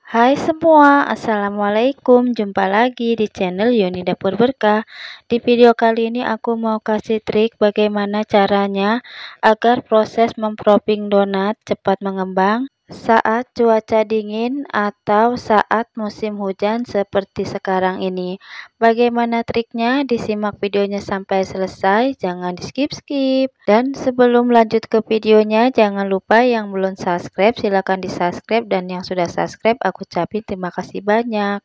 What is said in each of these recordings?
Hai semua, assalamualaikum. Jumpa lagi di channel Yoni Dapur Berkah. Di video kali ini aku mau kasih trik bagaimana caranya agar proses mempropping donat cepat mengembang saat cuaca dingin atau saat musim hujan seperti sekarang ini. Bagaimana triknya? Disimak videonya sampai selesai, jangan di skip-skip. Dan sebelum lanjut ke videonya, jangan lupa yang belum subscribe silahkan di subscribe, dan yang sudah subscribe aku ucapin terima kasih banyak.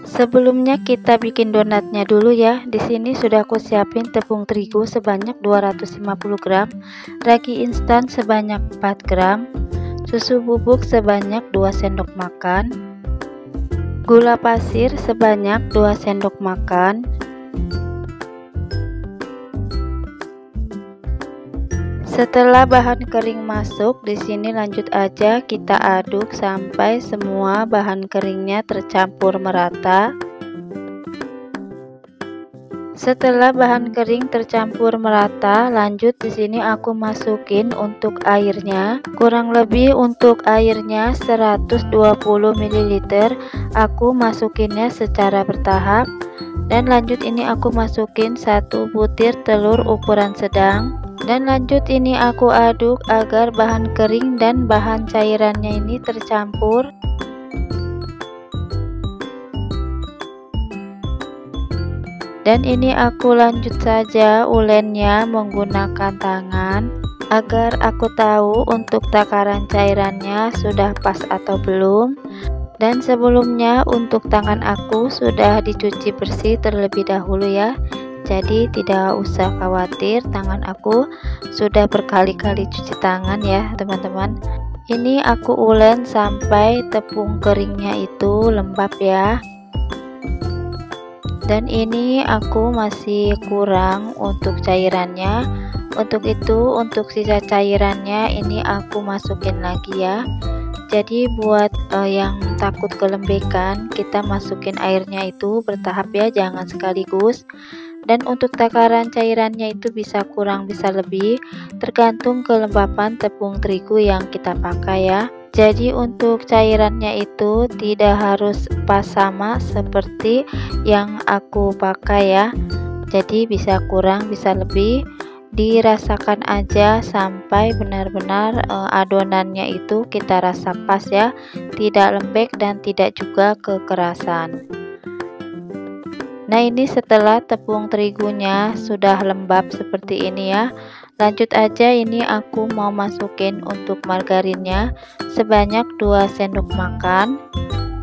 Sebelumnya kita bikin donatnya dulu ya. Di sini sudah aku siapin tepung terigu sebanyak 250 gram, ragi instan sebanyak 4 gram, susu bubuk sebanyak 2 sendok makan, gula pasir sebanyak 2 sendok makan, setelah bahan kering masuk, di sini lanjut aja kita aduk sampai semua bahan keringnya tercampur merata. Setelah bahan kering tercampur merata, lanjut di sini aku masukin untuk airnya. Kurang lebih untuk airnya 120 ml. Aku masukinnya secara bertahap. Dan lanjut ini aku masukin 1 butir telur ukuran sedang. Dan lanjut ini aku aduk agar bahan kering dan bahan cairannya ini tercampur. Dan ini aku lanjut saja ulennya menggunakan tangan agar aku tahu untuk takaran cairannya sudah pas atau belum. Dan sebelumnya untuk tangan aku sudah dicuci bersih terlebih dahulu ya. Jadi tidak usah khawatir, tangan aku sudah berkali-kali cuci tangan ya teman-teman. Ini aku ulen sampai tepung keringnya itu lembab ya. Dan ini aku masih kurang untuk cairannya. Untuk itu, untuk sisa cairannya ini aku masukin lagi ya. Jadi buat yang takut kelembekan, kita masukin airnya itu bertahap ya, jangan sekaligus. Dan untuk takaran cairannya itu bisa kurang bisa lebih, tergantung kelembapan tepung terigu yang kita pakai ya. Jadi untuk cairannya itu tidak harus pas sama seperti yang aku pakai ya. Jadi bisa kurang bisa lebih, dirasakan aja sampai benar-benar adonannya itu kita rasa pas ya, tidak lembek dan tidak juga kekerasan. Nah ini setelah tepung terigunya sudah lembab seperti ini ya. Lanjut aja ini aku mau masukin untuk margarinnya sebanyak 2 sendok makan.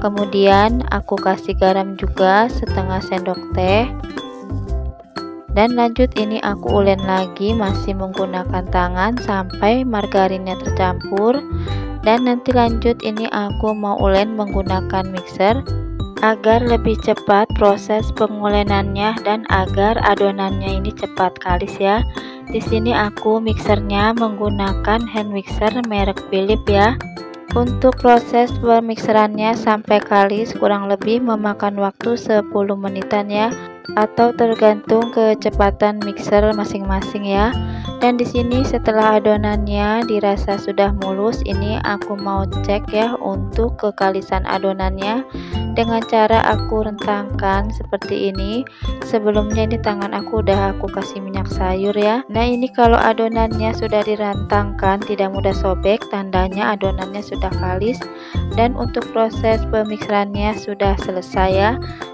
Kemudian aku kasih garam juga setengah sendok teh. Dan lanjut ini aku ulen lagi masih menggunakan tangan sampai margarinnya tercampur. Dan nanti lanjut ini aku mau ulen menggunakan mixer agar lebih cepat proses pengulenannya dan agar adonannya ini cepat kalis ya. Di sini aku mixernya menggunakan hand mixer merek Philips ya. Untuk proses pemixerannya sampai kalis kurang lebih memakan waktu 10 menitan ya, atau tergantung kecepatan mixer masing-masing ya. Dan di sini setelah adonannya dirasa sudah mulus, ini aku mau cek ya untuk kekalisan adonannya dengan cara aku rentangkan seperti ini. Sebelumnya ini tangan aku udah aku kasih minyak sayur ya. Nah ini kalau adonannya sudah dirantangkan tidak mudah sobek, tandanya adonannya sudah kalis. Dan untuk proses pemixerannya sudah selesai ya.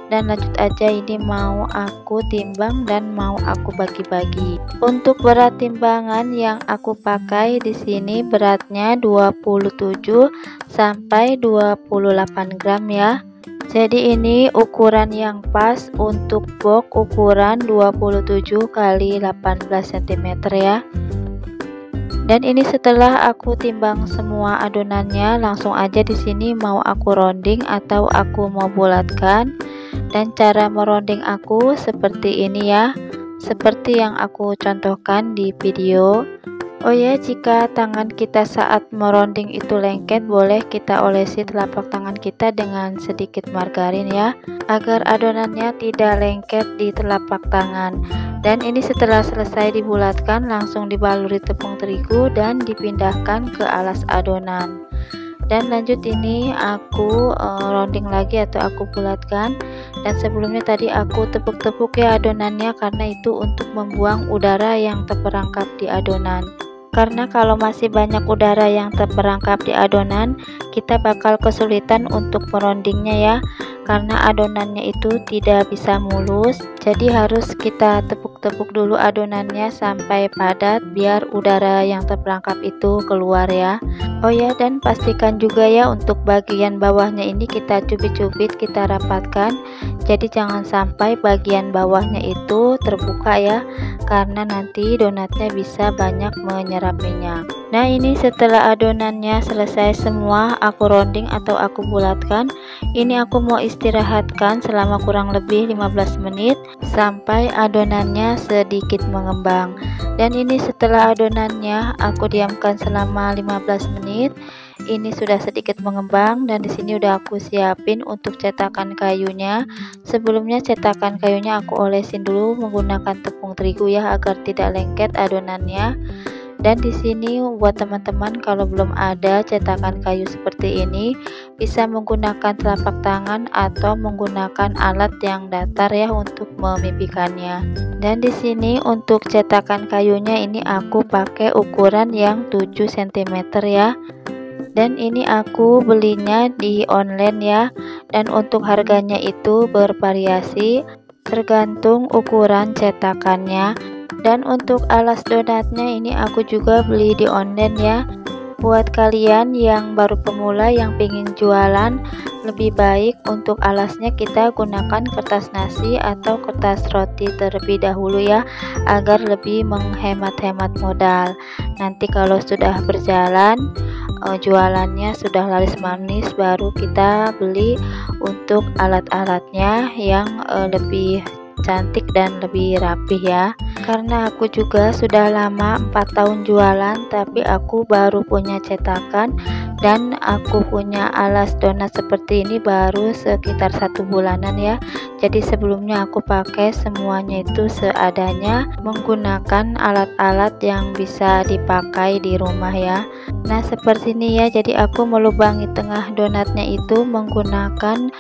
Dan lanjut aja ini mau aku timbang dan mau aku bagi-bagi. Untuk berat timbangan yang aku pakai di sini beratnya 27 sampai 28 gram ya. Jadi ini ukuran yang pas untuk box ukuran 27 kali 18 cm ya. Dan ini setelah aku timbang semua adonannya, langsung aja di sini mau aku rounding atau aku mau bulatkan. Dan cara meronding aku seperti ini ya, seperti yang aku contohkan di video. Oh ya, jika tangan kita saat meronding itu lengket, boleh kita olesi telapak tangan kita dengan sedikit margarin ya, agar adonannya tidak lengket di telapak tangan. Dan ini setelah selesai dibulatkan, langsung dibaluri tepung terigu dan dipindahkan ke alas adonan. Dan lanjut ini aku rounding lagi atau aku bulatkan. Dan sebelumnya tadi aku tepuk-tepuk ya adonannya, karena itu untuk membuang udara yang terperangkap di adonan. Karena kalau masih banyak udara yang terperangkap di adonan, kita bakal kesulitan untuk merondingnya ya, karena adonannya itu tidak bisa mulus. Jadi harus kita tepuk-tepuk dulu adonannya sampai padat biar udara yang terperangkap itu keluar ya. Oh ya, dan pastikan juga ya untuk bagian bawahnya ini kita cubit-cubit, kita rapatkan. Jadi jangan sampai bagian bawahnya itu terbuka ya, karena nanti donatnya bisa banyak menyerap minyak. Nah, ini setelah adonannya selesai semua aku rounding atau aku bulatkan, ini aku mau istirahatkan selama kurang lebih 15 menit sampai adonannya sedikit mengembang. Dan ini setelah adonannya aku diamkan selama 15 menit. Ini sudah sedikit mengembang, dan di sini udah aku siapin untuk cetakan kayunya. Sebelumnya cetakan kayunya aku olesin dulu menggunakan tepung terigu ya, agar tidak lengket adonannya. Dan di sini buat teman-teman kalau belum ada cetakan kayu seperti ini, bisa menggunakan telapak tangan atau menggunakan alat yang datar ya untuk memipikannya. Dan di sini untuk cetakan kayunya ini aku pakai ukuran yang 7 cm ya. Dan ini aku belinya di online ya, dan untuk harganya itu bervariasi tergantung ukuran cetakannya. Dan untuk alas donatnya ini aku juga beli di online ya. Buat kalian yang baru pemula yang pengen jualan, lebih baik untuk alasnya kita gunakan kertas nasi atau kertas roti terlebih dahulu ya, agar lebih menghemat-hemat modal. Nanti kalau sudah berjalan jualannya sudah laris manis, baru kita beli untuk alat-alatnya yang lebih cantik dan lebih rapih ya. Karena aku juga sudah lama 4 tahun jualan, tapi aku baru punya cetakan dan aku punya alas donat seperti ini baru sekitar 1 bulanan ya. Jadi sebelumnya aku pakai semuanya itu seadanya, menggunakan alat-alat yang bisa dipakai di rumah ya. Nah seperti ini ya, jadi aku melubangi tengah donatnya itu menggunakan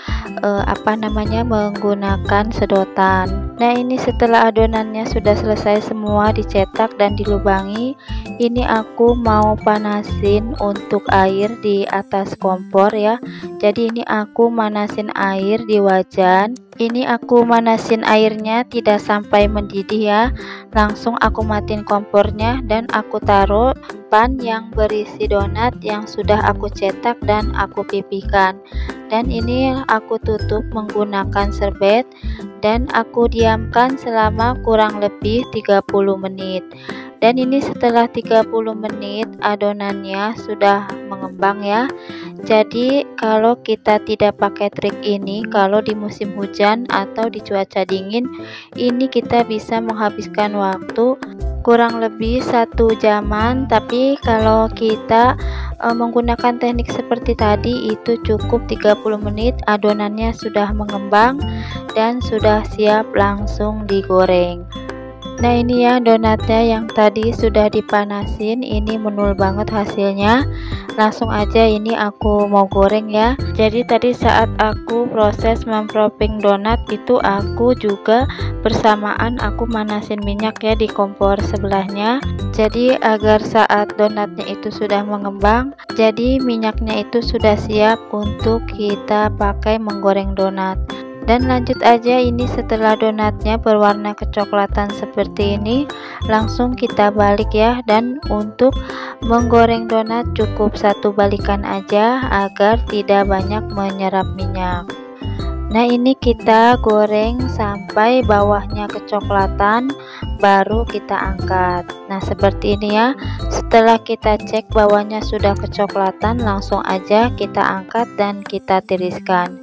menggunakan sedotan. Nah ini setelah adonannya sudah selesai semua dicetak dan dilubangi, ini aku mau panasin untuk air di atas kompor ya. Jadi ini aku manasin air di wajan. Ini aku manasin airnya tidak sampai mendidih ya, langsung aku matiin kompornya dan aku taruh pan yang berisi donat yang sudah aku cetak dan aku pipihkan. Dan ini aku tutup menggunakan serbet dan aku diamkan selama kurang lebih 30 menit. Dan ini setelah 30 menit adonannya sudah mengembang ya. Jadi kalau kita tidak pakai trik ini, kalau di musim hujan atau di cuaca dingin, ini kita bisa menghabiskan waktu kurang lebih 1 jaman. Tapi kalau kita menggunakan teknik seperti tadi, itu cukup 30 menit adonannya sudah mengembang dan sudah siap langsung digoreng. Nah ini ya donatnya yang tadi sudah dipanasin, ini menul banget hasilnya. Langsung aja ini aku mau goreng ya. Jadi tadi saat aku proses mempropping donat itu aku juga bersamaan aku manasin minyak ya di kompor sebelahnya. Jadi agar saat donatnya itu sudah mengembang, jadi minyaknya itu sudah siap untuk kita pakai menggoreng donat. Dan lanjut aja, ini setelah donatnya berwarna kecoklatan seperti ini, langsung kita balik ya. Dan untuk menggoreng donat cukup 1 balikan aja agar tidak banyak menyerap minyak. Nah ini kita goreng sampai bawahnya kecoklatan, baru kita angkat. Nah, seperti ini ya. Setelah kita cek bawahnya sudah kecoklatan, langsung aja kita angkat dan kita tiriskan.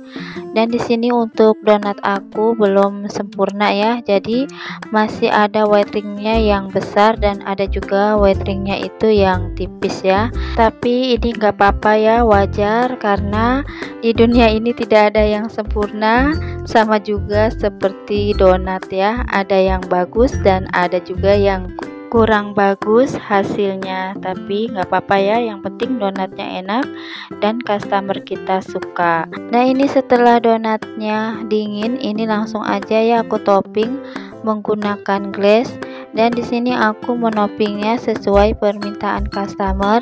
Dan di sini untuk donat aku belum sempurna ya, jadi masih ada white ringnya yang besar dan ada juga white ringnya itu yang tipis ya. Tapi ini nggak apa-apa ya, wajar karena di dunia ini tidak ada yang sempurna, sama juga seperti donat ya, ada yang bagus dan ada juga yang kurang bagus hasilnya. Tapi nggak apa-apa ya, yang penting donatnya enak dan customer kita suka. Nah, ini setelah donatnya dingin, ini langsung aja ya aku topping menggunakan glaze. Dan di sini aku menopingnya sesuai permintaan customer.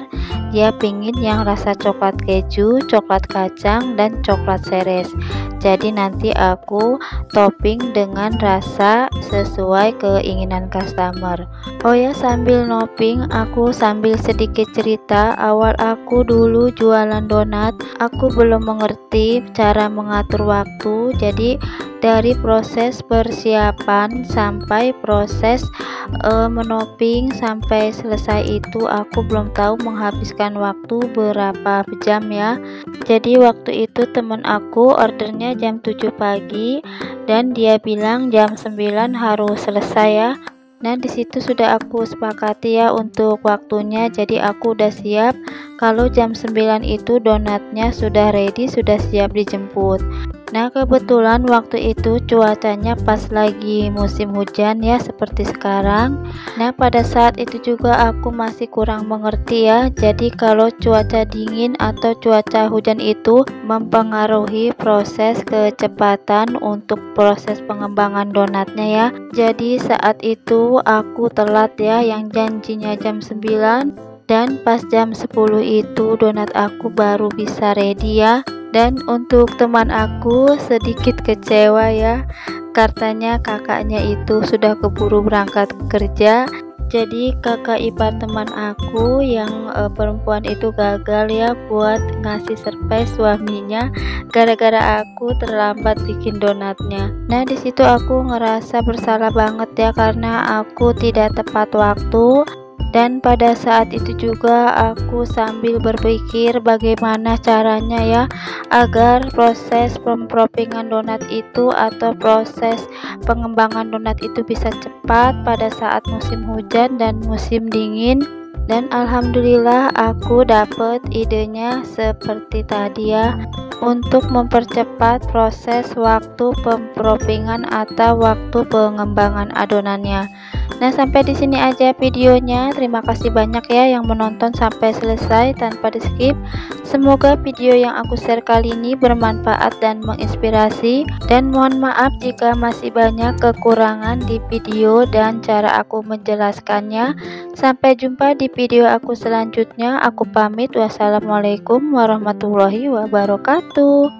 Dia pingin yang rasa coklat keju, coklat kacang, dan coklat seres. Jadi nanti aku topping dengan rasa sesuai keinginan customer. Oh ya, sambil noping aku sambil sedikit cerita. Awal aku dulu jualan donat, aku belum mengerti cara mengatur waktu. Jadi dari proses persiapan sampai proses menoping sampai selesai itu aku belum tahu menghabiskan waktu berapa jam ya. Jadi waktu itu temen aku ordernya jam 7 pagi dan dia bilang jam 9 harus selesai ya. Nah, disitu sudah aku sepakati ya untuk waktunya, jadi aku udah siap kalau jam 9 itu donatnya sudah ready, sudah siap dijemput. Nah, kebetulan waktu itu cuacanya pas lagi musim hujan ya, seperti sekarang. Nah, pada saat itu juga aku masih kurang mengerti ya, jadi kalau cuaca dingin atau cuaca hujan itu mempengaruhi proses kecepatan untuk proses pengembangan donatnya ya. Jadi saat itu aku telat ya, yang janjinya jam 9 dan pas jam 10 itu donat aku baru bisa ready ya. Dan untuk teman aku sedikit kecewa ya, katanya kakaknya itu sudah keburu berangkat kerja. Jadi kakak ipar teman aku yang perempuan itu gagal ya buat ngasih surprise suaminya gara-gara aku terlambat bikin donatnya. Nah, disitu aku ngerasa bersalah banget ya karena aku tidak tepat waktu. Dan pada saat itu juga aku sambil berpikir bagaimana caranya ya agar proses pemproppingan donat itu atau proses pengembangan donat itu bisa cepat pada saat musim hujan dan musim dingin. Dan alhamdulillah aku dapet idenya seperti tadi ya, untuk mempercepat proses waktu pemproppingan atau waktu pengembangan adonannya. Nah, sampai di sini aja videonya. Terima kasih banyak ya yang menonton sampai selesai tanpa di skip. Semoga video yang aku share kali ini bermanfaat dan menginspirasi. Dan mohon maaf jika masih banyak kekurangan di video dan cara aku menjelaskannya. Sampai jumpa di video aku selanjutnya. Aku pamit. Wassalamualaikum warahmatullahi wabarakatuh.